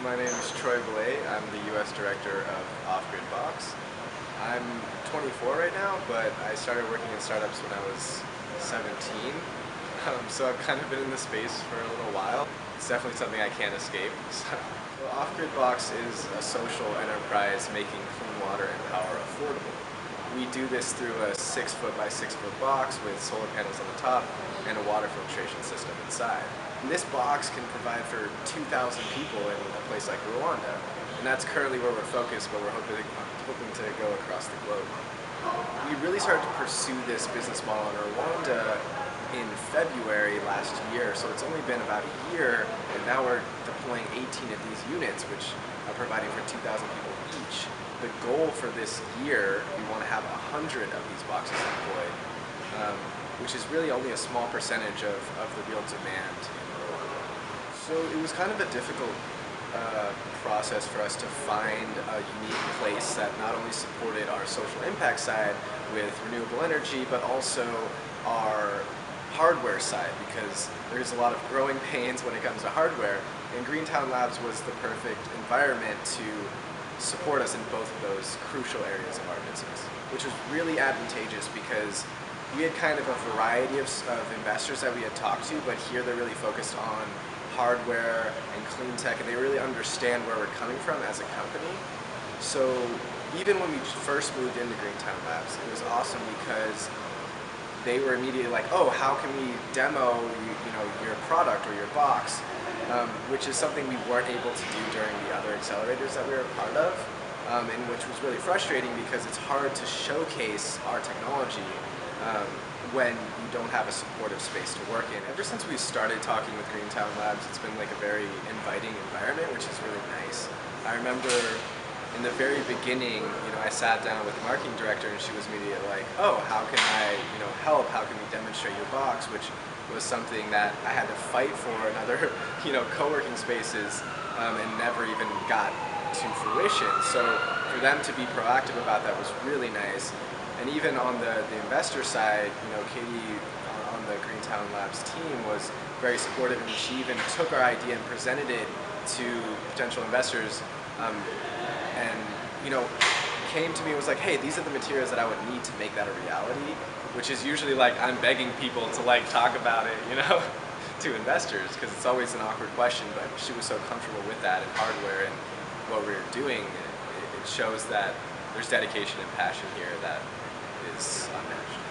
My name is Billett. I'm the US Director of OffGridBox. I'm 24 right now, but I started working in startups when I was 17. So I've kind of been in the space for a little while. It's definitely something I can't escape. Well, OffGridBox is a social enterprise making clean water and power affordable. We do this through a 6-foot by 6-foot box with solar panels on the top and a water filtration system inside. And this box can provide for 2,000 people in a place like Rwanda. And that's currently where we're focused, but we're hoping to go across the globe. We really started to pursue this business model in Rwanda in February last year, so it's only been about a year, and now we're deploying 18 of these units, which are providing for 2,000 people each. The goal for this year, we want to have 100 of these boxes deployed, which is really only a small percentage of the real demand in Rwanda. So it was kind of a difficult process for us to find a unique place that not only supported our social impact side with renewable energy, but also our hardware side, because there's a lot of growing pains when it comes to hardware, and Greentown Labs was the perfect environment to support us in both of those crucial areas of our business, which was really advantageous because we had kind of a variety of investors that we had talked to, but here they're really focused on hardware and clean tech, and they really understand where we're coming from as a company. So even when we first moved into Greentown Labs, it was awesome because they were immediately like, oh, how can we demo your product or your box, which is something we weren't able to do during the other accelerators that we were a part of, and which was really frustrating because it's hard to showcase our technology when you don't have a supportive space to work in. Ever since we started talking with Greentown Labs, it's been like a very inviting environment, which is really nice. I remember in the very beginning, I sat down with the marketing director and she was immediately like, oh, how can I, help? How can we demonstrate your box? Which was something that I had to fight for in other, co-working spaces and never even got to fruition. So for them to be proactive about that was really nice. And even on the investor side, Katie on the Greentown Labs team was very supportive, and she even took our idea and presented it to potential investors, and came to me and was like, hey, these are the materials that I would need to make that a reality, which is usually like I'm begging people to talk about it, to investors, because it's always an awkward question, but she was so comfortable with that and hardware and what we were doing. It shows that there's dedication and passion here that is unmatched.